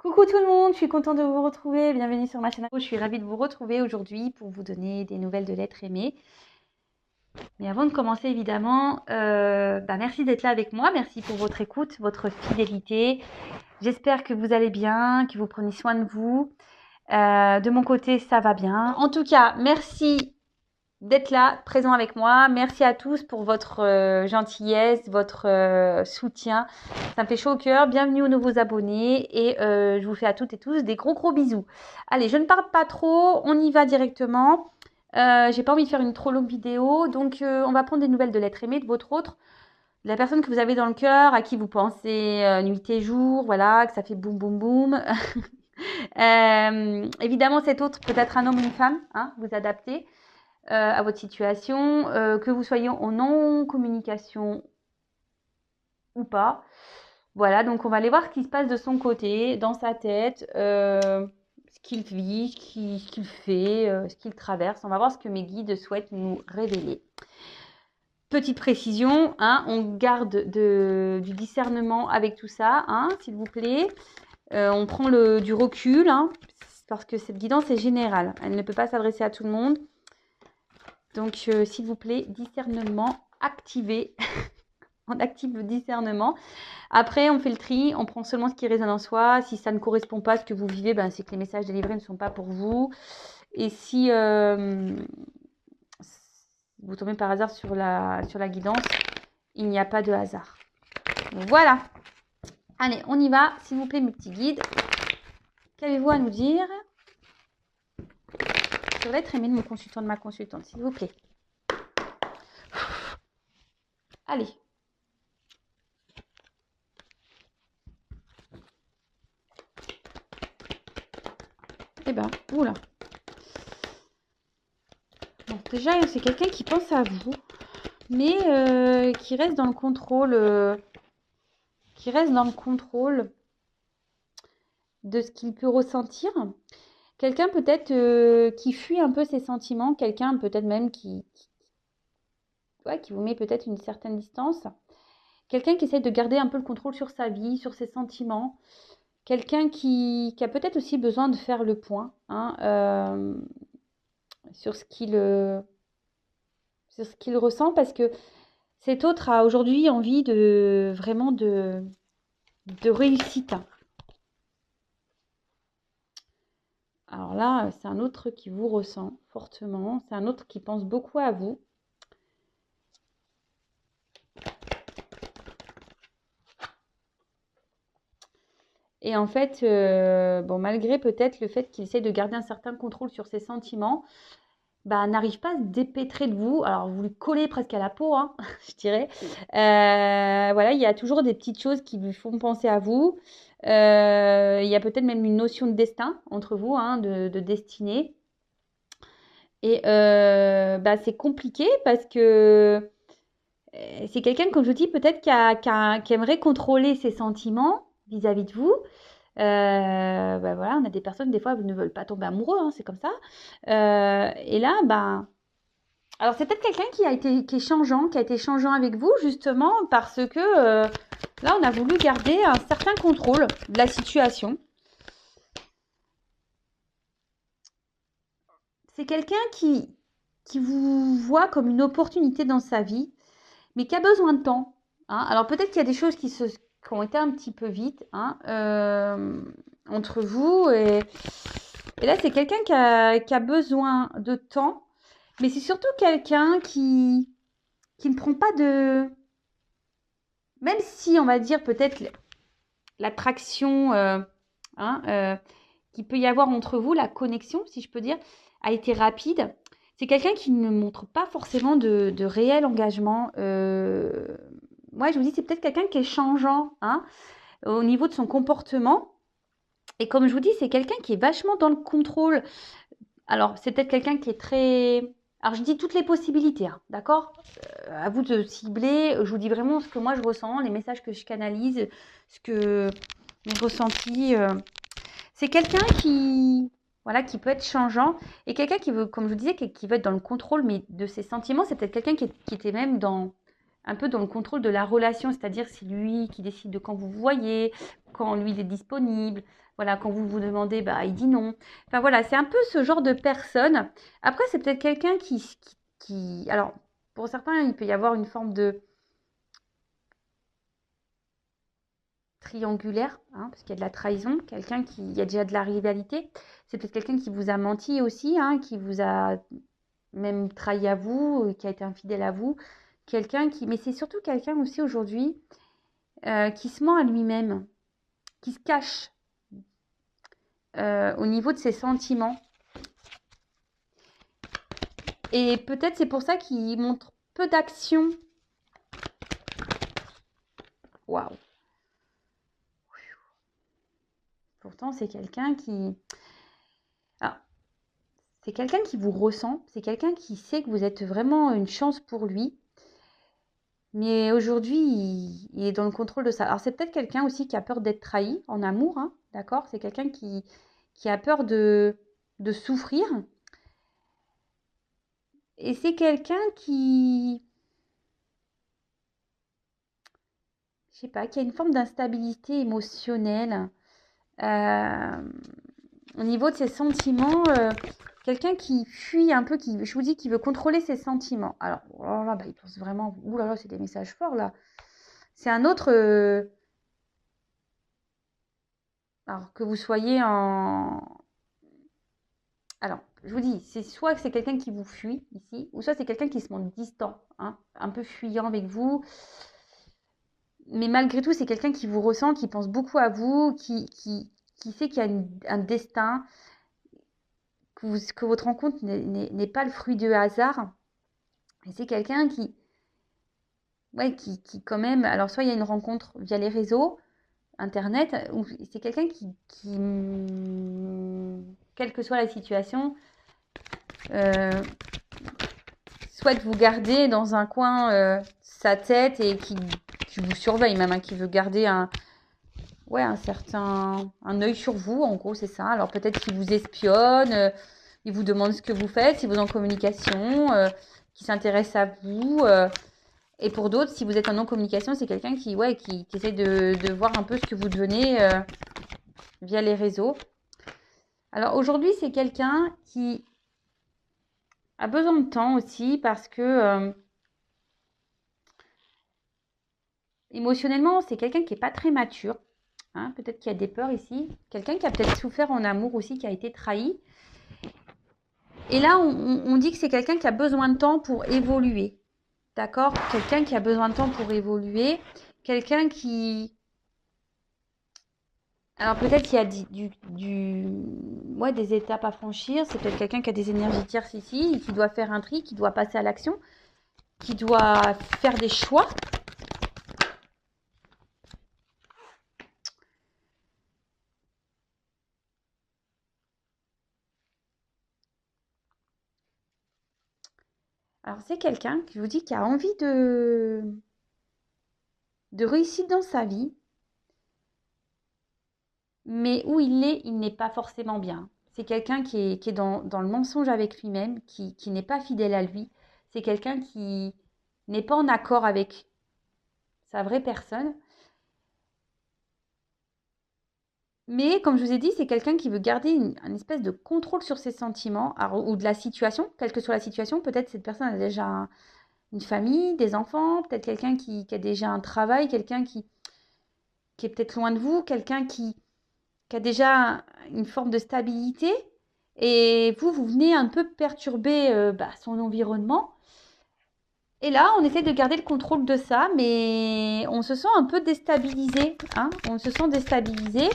Coucou tout le monde, je suis contente de vous retrouver, bienvenue sur ma chaîne. Je suis ravie de vous retrouver aujourd'hui pour vous donner des nouvelles de l'être aimé. Mais avant de commencer évidemment, merci d'être là avec moi, merci pour votre écoute, votre fidélité. J'espère que vous allez bien, que vous prenez soin de vous. De mon côté, ça va bien. En tout cas, merci d'être là, présent avec moi. Merci à tous pour votre gentillesse, votre soutien. Ça me fait chaud au cœur. Bienvenue aux nouveaux abonnés et je vous fais à toutes et tous des gros bisous. Allez, je ne parle pas trop, on y va directement. J'ai pas envie de faire une trop longue vidéo, donc on va prendre des nouvelles de l'être aimé, de votre autre, de la personne que vous avez dans le cœur, à qui vous pensez nuit et jour, voilà, que ça fait boum boum boum. Évidemment, cet autre peut être un homme ou une femme, hein, vous adaptez à votre situation, que vous soyez en non-communication ou pas. Voilà, donc on va aller voir ce qui se passe de son côté, dans sa tête, ce qu'il vit, ce qu'il fait, ce qu'il traverse. On va voir ce que mes guides souhaitent nous révéler. Petite précision, hein, on garde du discernement avec tout ça, hein, s'il vous plaît. On prend du recul, hein, parce que cette guidance est générale. Elle ne peut pas s'adresser à tout le monde. Donc, s'il vous plaît, discernement activé. On active le discernement. Après, on fait le tri. On prend seulement ce qui résonne en soi. Si ça ne correspond pas à ce que vous vivez, c'est que les messages délivrés ne sont pas pour vous. Et si vous tombez par hasard sur la guidance, il n'y a pas de hasard. Voilà. Allez, on y va. S'il vous plaît, mes petits guides. Qu'avez-vous à nous dire sur l'être aimé de mon consultant, de ma consultante, s'il vous plaît? Allez. Eh ben, oula. Bon, déjà, c'est quelqu'un qui pense à vous, mais qui reste dans le contrôle, de ce qu'il peut ressentir. Quelqu'un peut-être qui fuit un peu ses sentiments, quelqu'un peut-être même qui vous met peut-être une certaine distance. Quelqu'un qui essaie de garder un peu le contrôle sur sa vie, sur ses sentiments. Quelqu'un qui a peut-être aussi besoin de faire le point, hein, sur ce qu'il ressent, parce que cet autre a aujourd'hui envie vraiment de réussite. Alors là, c'est un autre qui vous ressent fortement. C'est un autre qui pense beaucoup à vous. Et en fait, malgré peut-être le fait qu'il essaie de garder un certain contrôle sur ses sentiments, n'arrive pas à se dépêtrer de vous. Alors, vous lui collez presque à la peau, hein, je dirais. Voilà, il y a toujours des petites choses qui lui font penser à vous. Il y a peut-être même une notion de destin entre vous, hein, de destinée. Et c'est compliqué parce que c'est quelqu'un, comme je vous dis, peut-être qui aimerait contrôler ses sentiments vis-à-vis de vous. Voilà, on a des personnes, des fois, ne veulent pas tomber amoureux, hein, c'est comme ça. Et là, alors c'est peut-être quelqu'un qui a été changeant avec vous, justement, parce que là, on a voulu garder un certain contrôle de la situation. C'est quelqu'un qui vous voit comme une opportunité dans sa vie, mais qui a besoin de temps, hein. Alors peut-être qu'il y a des choses qui ont été un petit peu vite, hein, entre vous. Et là, c'est quelqu'un qui a besoin de temps, mais c'est surtout quelqu'un qui ne prend pas de... Même si, on va dire, peut-être l'attraction qu'il peut y avoir entre vous, la connexion, si je peux dire, a été rapide. C'est quelqu'un qui ne montre pas forcément de réel engagement. Moi, je vous dis, c'est peut-être quelqu'un qui est changeant, hein, au niveau de son comportement. Et comme je vous dis, c'est quelqu'un qui est vachement dans le contrôle. Alors, c'est peut-être quelqu'un qui est très... Alors, je dis toutes les possibilités, hein, d'accord, à vous de cibler. Je vous dis vraiment ce que moi, je ressens, les messages que je canalise, ce que mon ressenti... C'est quelqu'un qui peut être changeant, et quelqu'un qui veut, comme je vous disais, qui veut être dans le contrôle, mais de ses sentiments. C'est peut-être quelqu'un qui était même dans un peu dans le contrôle de la relation, c'est-à-dire c'est lui qui décide de quand vous vous voyez, quand lui il est disponible, voilà, quand vous vous demandez, bah il dit non. Enfin voilà, c'est un peu ce genre de personne. Après, c'est peut-être quelqu'un alors pour certains, il peut y avoir une forme de triangulaire, hein, parce qu'il y a de la trahison, il y a déjà de la rivalité. C'est peut-être quelqu'un qui vous a menti aussi, hein, qui vous a même trahi à vous, qui a été infidèle à vous. Mais c'est surtout quelqu'un aussi aujourd'hui qui se ment à lui-même, qui se cache au niveau de ses sentiments. Et peut-être c'est pour ça qu'il montre peu d'action. Waouh. Pourtant, c'est quelqu'un qui... Alors, c'est quelqu'un qui vous ressent, c'est quelqu'un qui sait que vous êtes vraiment une chance pour lui. Mais aujourd'hui, il est dans le contrôle de ça. Alors, c'est peut-être quelqu'un aussi qui a peur d'être trahi en amour, hein, d'accord? C'est quelqu'un qui a peur de souffrir. Et c'est quelqu'un je sais pas, qui a une forme d'instabilité émotionnelle. Au niveau de ses sentiments, quelqu'un qui fuit un peu, je vous dis, qui veut contrôler ses sentiments. Alors, oh là, bah, il pense vraiment, ouh là là, c'est des messages forts là. C'est un autre, alors que vous soyez en, alors, je vous dis, c'est soit que c'est quelqu'un qui vous fuit ici, ou soit c'est quelqu'un qui se montre distant, hein, un peu fuyant avec vous. Mais malgré tout, c'est quelqu'un qui vous ressent, qui pense beaucoup à vous, qui sait qu'il y a un destin, que votre rencontre n'est pas le fruit du hasard. Et c'est quelqu'un ouais, qui quand même, alors soit il y a une rencontre via les réseaux, Internet, ou c'est quelqu'un quelle que soit la situation, euh, souhaite vous garder dans un coin sa tête et qui vous surveille même, hein, qui veut garder ouais, un œil sur vous, en gros, c'est ça. Alors peut-être qu'il vous espionne, il vous demande ce que vous faites, si vous êtes en communication, qui s'intéresse à vous. Et pour d'autres, si vous êtes en non-communication, c'est quelqu'un ouais, qui essaie de voir un peu ce que vous devenez via les réseaux. Alors aujourd'hui, c'est quelqu'un qui a besoin de temps aussi parce que émotionnellement, c'est quelqu'un qui n'est pas très mature. Hein, peut-être qu'il y a des peurs ici. Quelqu'un qui a peut-être souffert en amour aussi, qui a été trahi. Et là, on dit que c'est quelqu'un qui a besoin de temps pour évoluer. D'accord? Quelqu'un qui a besoin de temps pour évoluer. Quelqu'un qui... Alors peut-être qu'il y a ouais, des étapes à franchir. C'est peut-être quelqu'un qui a des énergies tierces ici, qui doit faire un tri, qui doit passer à l'action, qui doit faire des choix. Alors c'est quelqu'un, je vous dis, qui a envie de réussir dans sa vie, mais où il n'est pas forcément bien. C'est quelqu'un qui est dans le mensonge avec lui-même, qui n'est pas fidèle à lui. C'est quelqu'un qui n'est pas en accord avec sa vraie personne. Mais comme je vous ai dit, c'est quelqu'un qui veut garder une espèce de contrôle sur ses sentiments ou de la situation, quelle que soit la situation. Peut-être cette personne a déjà une famille, des enfants, peut-être quelqu'un qui a déjà un travail, quelqu'un qui est peut-être loin de vous, quelqu'un qui a déjà une forme de stabilité. Et vous venez un peu perturber son environnement. Et là, on essaie de garder le contrôle de ça, mais on se sent un peu déstabilisé. Hein, on se sent déstabilisé.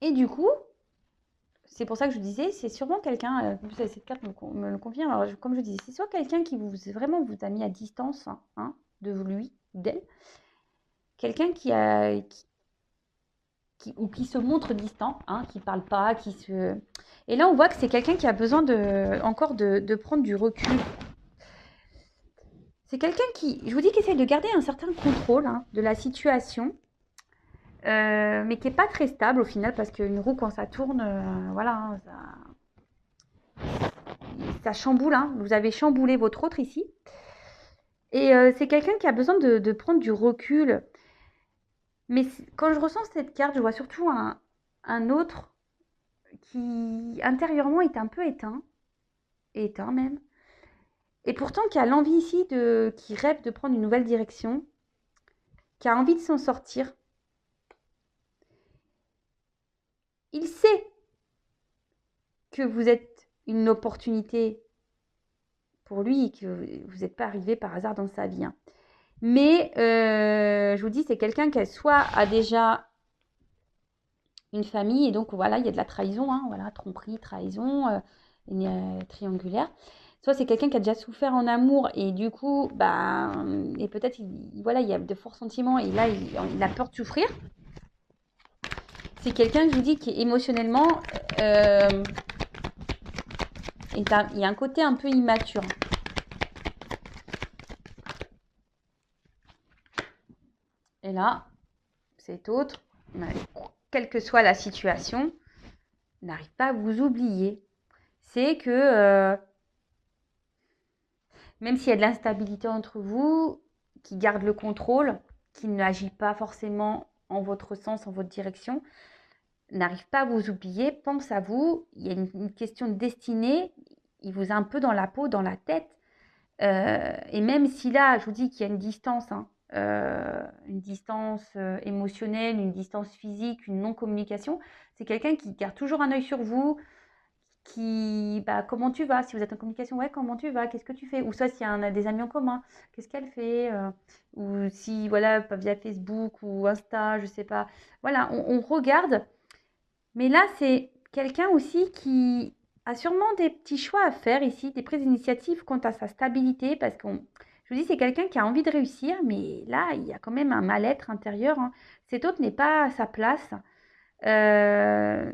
Et du coup, c'est pour ça que je disais, c'est sûrement quelqu'un, cette carte me le confirme, alors comme je disais, c'est soit quelqu'un qui vraiment vous a mis à distance hein, de lui, d'elle, quelqu'un qui se montre distant, hein, qui parle pas, Et là, on voit que c'est quelqu'un qui a besoin encore de prendre du recul. C'est quelqu'un je vous dis, qui essaie de garder un certain contrôle hein, de la situation, mais qui n'est pas très stable au final, parce qu'une roue, quand ça tourne, voilà, hein, ça chamboule, hein. Vous avez chamboulé votre autre ici. Et c'est quelqu'un qui a besoin de prendre du recul. Mais quand je ressens cette carte, je vois surtout un autre qui intérieurement est un peu éteint même. Et pourtant qui a l'envie ici qui rêve de prendre une nouvelle direction, qui a envie de s'en sortir. Il sait que vous êtes une opportunité pour lui et que vous n'êtes pas arrivé par hasard dans sa vie, hein. Mais je vous dis, c'est quelqu'un qui soit a déjà une famille et donc voilà, il y a de la trahison, hein, voilà, tromperie, trahison, triangulaire. Soit c'est quelqu'un qui a déjà souffert en amour et du coup, bah, et peut-être, voilà, il y a de forts sentiments et là, il a peur de souffrir. C'est quelqu'un, je vous dis, qui émotionnellement, il y a un côté un peu immature. Et là, cet autre, quelle que soit la situation, n'arrive pas à vous oublier. C'est que même s'il y a de l'instabilité entre vous, qui garde le contrôle, qui n'agit pas forcément en votre sens, en votre direction, n'arrive pas à vous oublier, pense à vous, il y a une question de destinée, il vous a un peu dans la peau, dans la tête, et même si là, je vous dis qu'il y a une distance, hein, une distance émotionnelle, une distance physique, une non-communication, c'est quelqu'un qui garde toujours un œil sur vous, comment tu vas? Si vous êtes en communication, ouais, comment tu vas? Qu'est-ce que tu fais? Ou soit s'il y a des amis en commun, qu'est-ce qu'elle fait? Ou si, voilà, via Facebook ou Insta, je sais pas. Voilà, on regarde. Mais là, c'est quelqu'un aussi qui a sûrement des petits choix à faire ici, des prises d'initiative quant à sa stabilité, parce je vous dis, c'est quelqu'un qui a envie de réussir, mais là, il y a quand même un mal-être intérieur, hein. Cet autre n'est pas à sa place. Euh,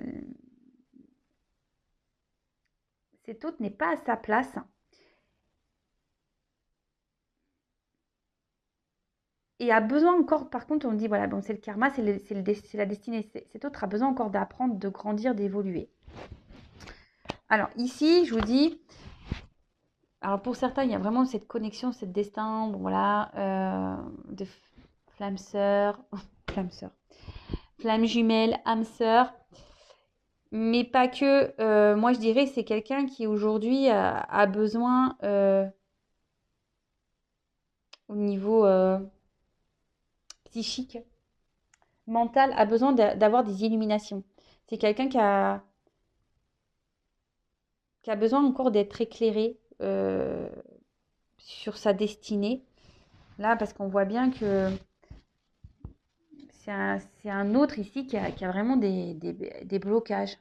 Cet autre n'est pas à sa place. Et a besoin encore, par contre, on dit, voilà, bon, c'est le karma, c'est la destinée. Cet autre a besoin encore d'apprendre, de grandir, d'évoluer. Alors ici, je vous dis, alors pour certains, il y a vraiment cette connexion, cette destin, bon, voilà, de flamme sœur, flamme sœur, flamme jumelle, âme sœur, mais pas que. Moi, je dirais, c'est quelqu'un qui aujourd'hui a besoin, au niveau psychique, mental, a besoin d'avoir des illuminations. C'est quelqu'un qui a besoin encore d'être éclairé sur sa destinée. Là, parce qu'on voit bien que c'est un autre ici qui a vraiment des blocages.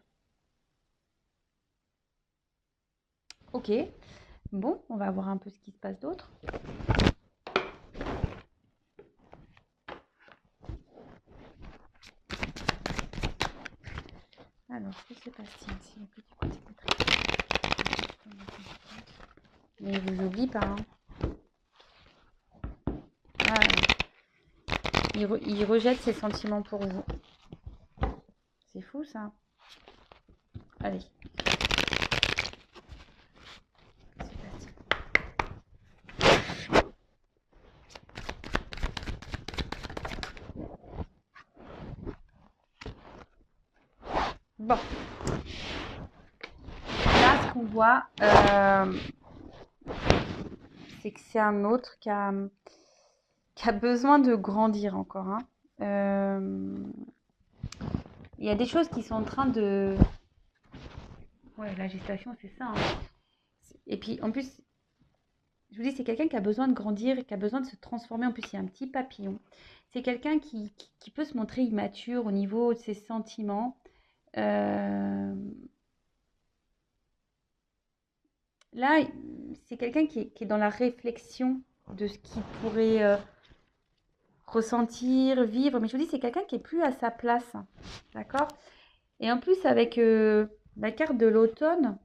Ok, bon, on va voir un peu ce qui se passe d'autre. Alors, que se passe-t-il Mais il vous oublie pas, hein. Ah, il rejette ses sentiments pour vous. C'est fou, ça. Allez. Bon. Là, ce qu'on voit, c'est que c'est un autre qui a besoin de grandir encore, hein. Il y a des choses qui sont en train de... Ouais, la gestation, c'est ça, hein. Et puis, en plus, je vous dis, c'est quelqu'un qui a besoin de grandir, qui a besoin de se transformer. En plus, il y a un petit papillon. C'est quelqu'un qui peut se montrer immature au niveau de ses sentiments. Là, c'est quelqu'un qui est dans la réflexion de ce qu'il pourrait ressentir, vivre. Mais je vous dis, c'est quelqu'un qui est plus à sa place. D'accord? Et en plus, avec la carte de l'automne,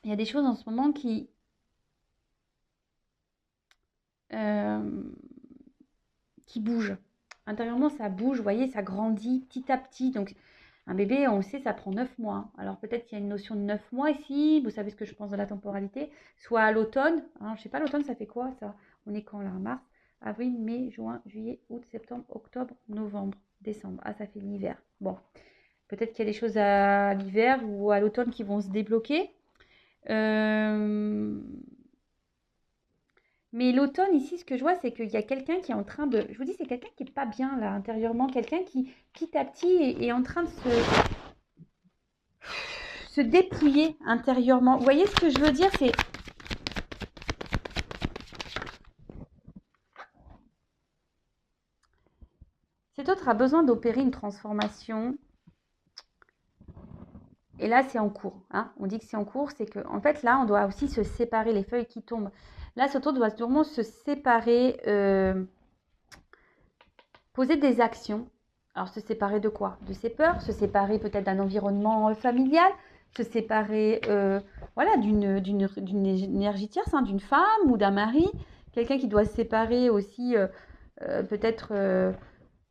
il y a des choses en ce moment euh, qui bougent. Intérieurement, ça bouge, vous voyez, ça grandit petit à petit. Donc, Un bébé, on le sait, ça prend 9 mois. Hein. Alors peut-être qu'il y a une notion de 9 mois ici, vous savez ce que je pense de la temporalité, soit à l'automne. Hein, je ne sais pas, l'automne, ça fait quoi ça? On est quand là? Mars, avril, mai, juin, juillet, août, septembre, octobre, novembre, décembre. Ah, ça fait l'hiver. Bon, peut-être qu'il y a des choses à l'hiver ou à l'automne qui vont se débloquer. Euh, Mais l'automne, ici, ce que je vois, c'est qu'il y a quelqu'un qui est en train de... Je vous dis, c'est quelqu'un qui n'est pas bien, là, intérieurement. Quelqu'un qui, petit à petit, est en train de se dépouiller intérieurement. Vous voyez ce que je veux dire? C'est... Cet autre a besoin d'opérer une transformation. Et là, c'est en cours. Hein. On dit que c'est en cours. C'est qu'en fait, là, on doit aussi se séparer. Les feuilles qui tombent. Là, cet autre doit sûrement se séparer... poser des actions. Alors, se séparer de quoi? De ses peurs, se séparer peut-être d'un environnement familial, se séparer voilà, d'une énergie tierce, hein, d'une femme ou d'un mari. Quelqu'un qui doit se séparer aussi, peut-être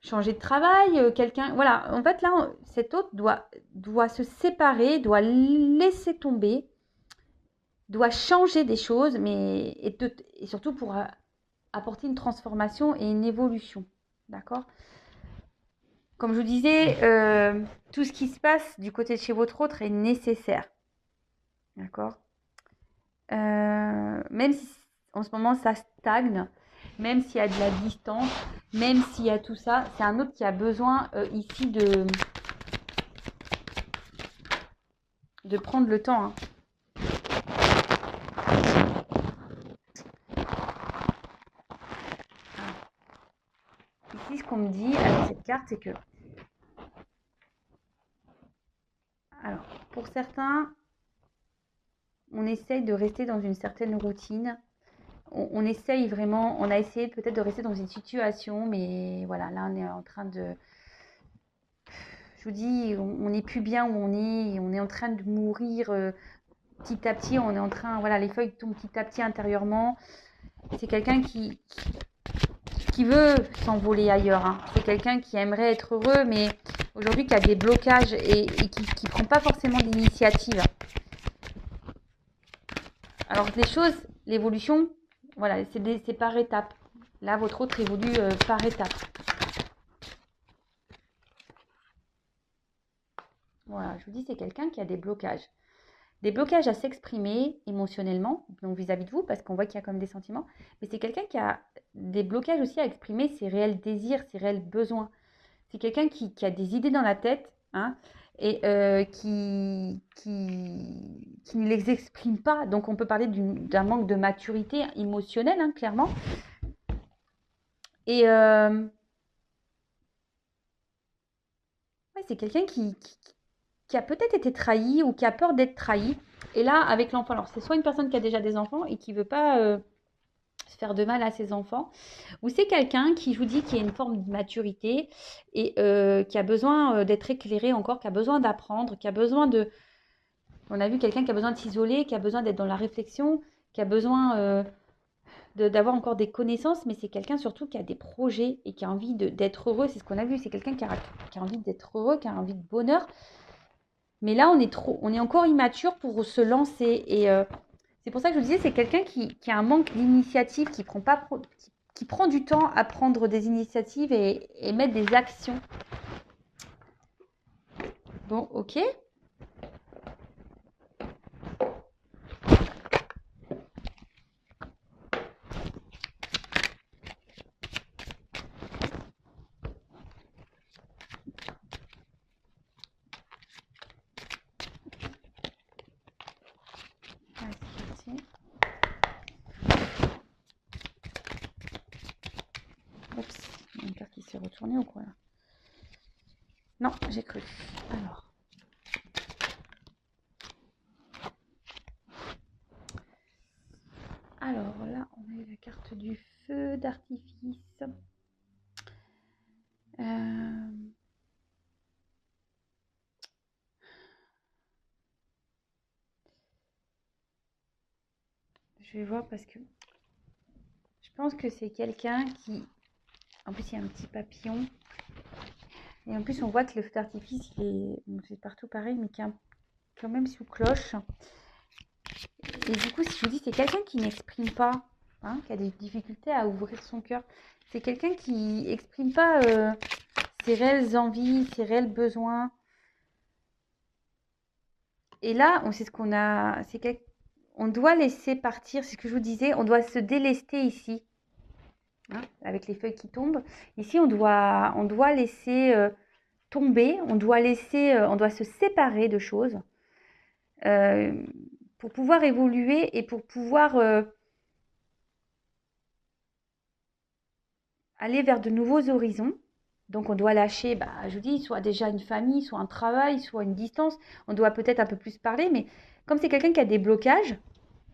changer de travail. Quelqu'un, voilà, en fait, là, cet autre doit se séparer, doit laisser tomber, doit changer des choses, mais et surtout pour apporter une transformation et une évolution. D'accord? Comme je vous disais, tout ce qui se passe du côté de chez votre autre est nécessaire. D'accord? Même si en ce moment ça stagne, même s'il y a de la distance, même s'il y a tout ça, c'est un autre qui a besoin ici de prendre le temps. Hein. Ici, ce qu'on me dit avec cette carte, c'est que... Alors, pour certains, on essaye de rester dans une certaine routine. On essaye vraiment, on a essayé peut-être de rester dans une situation, mais voilà, là, on est en train de... Je vous dis, on n'est plus bien où on est en train de mourir petit à petit, on est en train, voilà, les feuilles tombent petit à petit intérieurement. C'est quelqu'un qui veut s'envoler ailleurs. Hein. C'est quelqu'un qui aimerait être heureux, mais aujourd'hui qui a des blocages et qui ne prend pas forcément d'initiative. Alors les choses, l'évolution, voilà, c'est par étapes. Là, votre autre évolue par étapes. Voilà, je vous dis, c'est quelqu'un qui a des blocages. Des blocages à s'exprimer émotionnellement, donc vis-à-vis de vous, parce qu'on voit qu'il y a comme des sentiments, mais c'est quelqu'un qui a des blocages aussi à exprimer ses réels désirs, ses réels besoins. C'est quelqu'un qui a des idées dans la tête, hein, et qui ne les exprime pas. Donc on peut parler d'un manque de maturité émotionnelle, hein, clairement. Et ouais, c'est quelqu'un qui a peut-être été trahi ou qui a peur d'être trahi. Et là, avec l'enfant, alors c'est soit une personne qui a déjà des enfants et qui ne veut pas se faire de mal à ses enfants, ou c'est quelqu'un qui, je vous dis, qui a une forme de maturité et qui a besoin d'être éclairé encore, qui a besoin d'apprendre, qui a besoin de... On a vu quelqu'un qui a besoin de s'isoler, qui a besoin d'être dans la réflexion, qui a besoin d'avoir encore des connaissances, mais c'est quelqu'un surtout qui a des projets et qui a envie d'être heureux. C'est ce qu'on a vu, c'est quelqu'un qui a envie d'être heureux, qui a envie de bonheur. Mais là, on est encore immature pour se lancer. Et c'est pour ça que je vous disais, c'est quelqu'un qui a un manque d'initiative, qui prend du temps à prendre des initiatives et mettre des actions. Bon, ok. Oups, il y a une carte qui s'est retournée ou quoi là? Non, j'ai cru. Alors là, on a eu la carte du feu d'artifice. Je vais voir parce que je pense que c'est quelqu'un qui... En plus, il y a un petit papillon. Et en plus, on voit que le feu d'artifice, c'est partout pareil, mais qui est quand même sous cloche. Et du coup, si je vous dis, c'est quelqu'un qui n'exprime pas, hein, qui a des difficultés à ouvrir son cœur. C'est quelqu'un qui n'exprime pas ses réelles envies, ses réels besoins. Et là, on sait ce qu'on a. On doit laisser partir, c'est ce que je vous disais, on doit se délester ici, hein, avec les feuilles qui tombent. Ici, on doit laisser tomber, on doit se séparer de choses pour pouvoir évoluer et pour pouvoir aller vers de nouveaux horizons. Donc on doit lâcher, je vous dis, soit déjà une famille, soit un travail, soit une distance. On doit peut-être un peu plus parler, mais comme c'est quelqu'un qui a des blocages,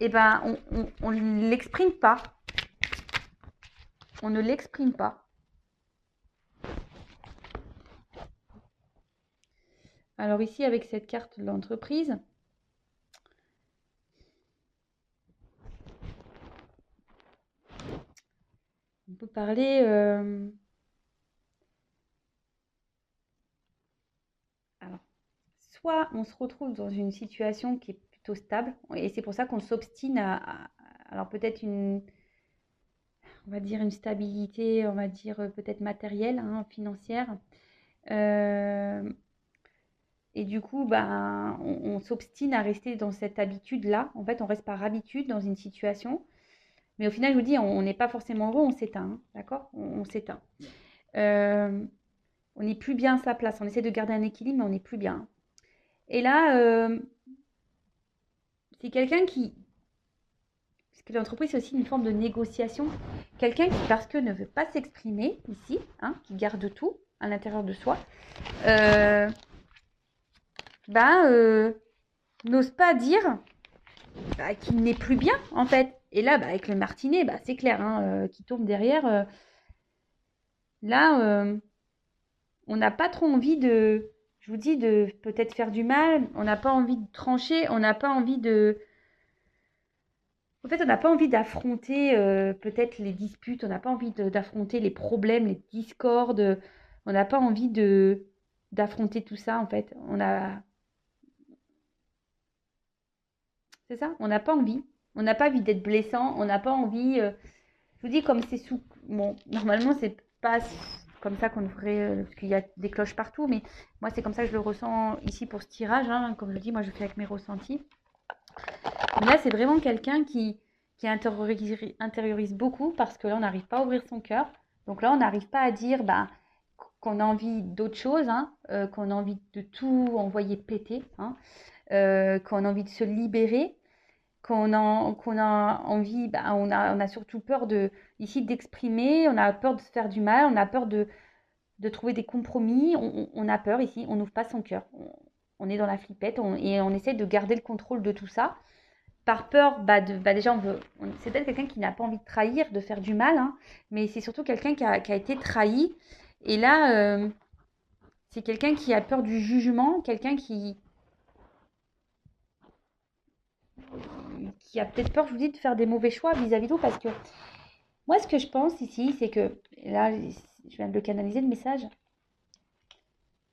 on ne l'exprime pas. On ne l'exprime pas. Alors ici, avec cette carte de l'entreprise, on peut parler... Alors, soit on se retrouve dans une situation qui est plutôt stable, et c'est pour ça qu'on s'obstine alors peut-être on va dire une stabilité, on va dire peut-être matérielle, hein, financière. Et du coup, on s'obstine à rester dans cette habitude-là. En fait, on reste par habitude dans une situation. Mais au final, je vous dis, on n'est pas forcément heureux, on s'éteint, hein, d'accord? On s'éteint. On n'est plus bien à sa place. On essaie de garder un équilibre, mais on n'est plus bien. Et là, c'est quelqu'un qui... Parce que l'entreprise, c'est aussi une forme de négociation. Quelqu'un qui, parce que ne veut pas s'exprimer ici, hein, qui garde tout à l'intérieur de soi, n'ose pas dire qu'il n'est plus bien, en fait. Et là, avec le martinet, c'est clair, hein, qui tombe derrière. Là, on n'a pas trop envie de, je vous dis, de peut-être faire du mal. On n'a pas envie de trancher. On n'a pas envie de... En fait, on n'a pas envie d'affronter peut-être les disputes. On n'a pas envie d'affronter les problèmes, les discordes. On n'a pas envie d'affronter tout ça, en fait. C'est ça, on n'a pas envie. On n'a pas envie d'être blessant. On n'a pas envie... Je vous dis, comme c'est sous... Bon, normalement, c'est pas comme ça qu'on devrait... parce qu'il y a des cloches partout, mais moi, c'est comme ça que je le ressens ici pour ce tirage. Hein. Comme je dis, moi, je fais avec mes ressentis. Mais là, c'est vraiment quelqu'un qui intériorise beaucoup parce que là, on n'arrive pas à ouvrir son cœur. Donc là, on n'arrive pas à dire qu'on a envie d'autre chose, hein, qu'on a envie de tout envoyer péter, hein, qu'on a envie de se libérer, qu'on a envie, on a surtout peur ici d'exprimer, on a peur de se faire du mal, on a peur de trouver des compromis, on a peur ici, on n'ouvre pas son cœur. On est dans la flippette et on essaie de garder le contrôle de tout ça. Par peur, déjà, c'est peut-être quelqu'un qui n'a pas envie de trahir, de faire du mal, hein, mais c'est surtout quelqu'un qui a été trahi. Et là, c'est quelqu'un qui a peur du jugement, quelqu'un qui a peut-être peur, je vous dis, de faire des mauvais choix vis-à-vis de vous. Parce que moi, ce que je pense ici, c'est que, là, je viens de le canaliser, le message,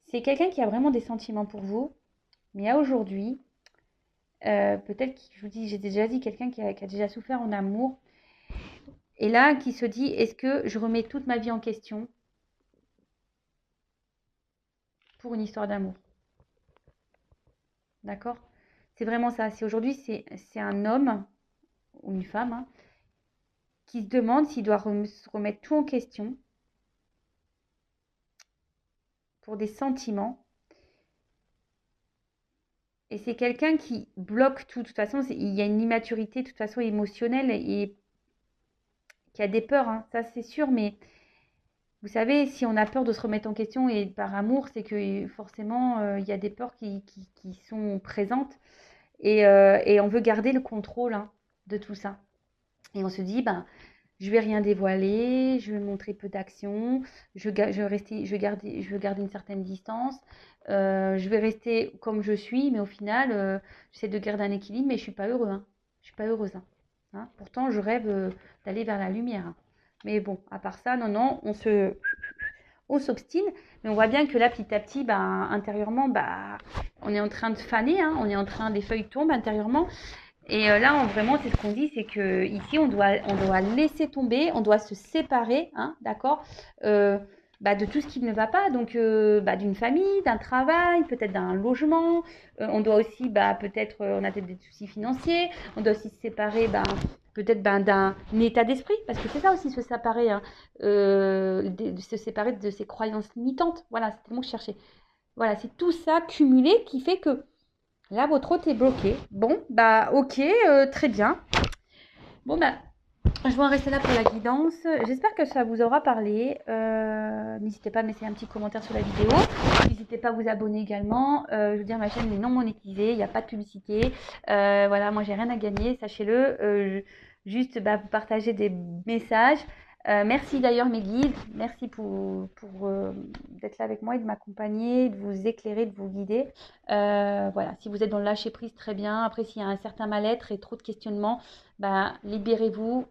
c'est quelqu'un qui a vraiment des sentiments pour vous, mais à aujourd'hui, peut-être, je vous dis, j'ai déjà dit, quelqu'un qui a déjà souffert en amour, et là, qui se dit, est-ce que je remets toute ma vie en question pour une histoire d'amour? D'accord? C'est vraiment ça. C'est aujourd'hui, c'est un homme ou une femme, hein, qui se demande s'il doit remettre tout en question pour des sentiments. Et c'est quelqu'un qui bloque tout. De toute façon, il y a une immaturité, de toute façon, émotionnelle et qui a des peurs, hein, ça c'est sûr. Mais vous savez, si on a peur de se remettre en question et par amour, c'est que forcément, il y a des peurs qui sont présentes. Et on veut garder le contrôle, hein, de tout ça. Et on se dit, je vais rien dévoiler, je vais montrer peu d'action, je veux garder une certaine distance, je vais rester comme je suis, mais au final, j'essaie de garder un équilibre, mais je suis pas heureux, hein. Je suis pas heureuse, hein. Hein. Pourtant, je rêve d'aller vers la lumière, hein. Mais bon, à part ça, non, on s'obstine, mais on voit bien que là, petit à petit, intérieurement, on est en train de faner, hein, on est en train, les feuilles tombent intérieurement. Et là, vraiment, c'est ce qu'on dit, c'est que ici, on doit laisser tomber, on doit se séparer, hein, d'accord, de tout ce qui ne va pas, donc d'une famille, d'un travail, peut-être d'un logement. On doit aussi, peut-être, on a peut-être des soucis financiers. On doit aussi se séparer, peut-être d'un état d'esprit, parce que c'est ça aussi se séparer, hein, se séparer de ses croyances limitantes. Voilà, c'était le mot que je cherchais. Voilà, c'est tout ça cumulé qui fait que là, votre hôte est bloqué. Bon, ok, très bien. Bon, je vais en rester là pour la guidance. J'espère que ça vous aura parlé. N'hésitez pas à me laisser un petit commentaire sur la vidéo. N'hésitez pas à vous abonner également. Je veux dire, ma chaîne est non monétisée, il n'y a pas de publicité. Voilà, moi, j'ai rien à gagner, sachez-le. Juste, vous partagez des messages. Merci d'ailleurs mes guides, merci pour d'être là avec moi et de m'accompagner, de vous éclairer, de vous guider. Voilà, si vous êtes dans le lâcher prise, très bien. Après, s'il y a un certain mal-être et trop de questionnements, libérez-vous.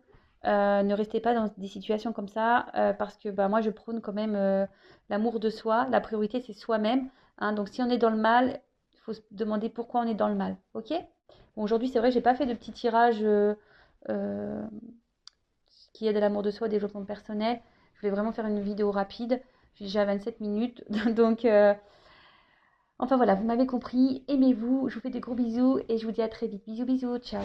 Ne restez pas dans des situations comme ça parce que moi, je prône quand même l'amour de soi. La priorité, c'est soi-même, hein. Donc, si on est dans le mal, il faut se demander pourquoi on est dans le mal. Ok? Bon, aujourd'hui, c'est vrai, j'ai pas fait de petit tirage euh, qui aide à l'amour de soi, au développement personnel. Je voulais vraiment faire une vidéo rapide. J'ai déjà 27 minutes. Donc, enfin voilà, vous m'avez compris. Aimez-vous. Je vous fais des gros bisous et je vous dis à très vite. Bisous, bisous. Ciao.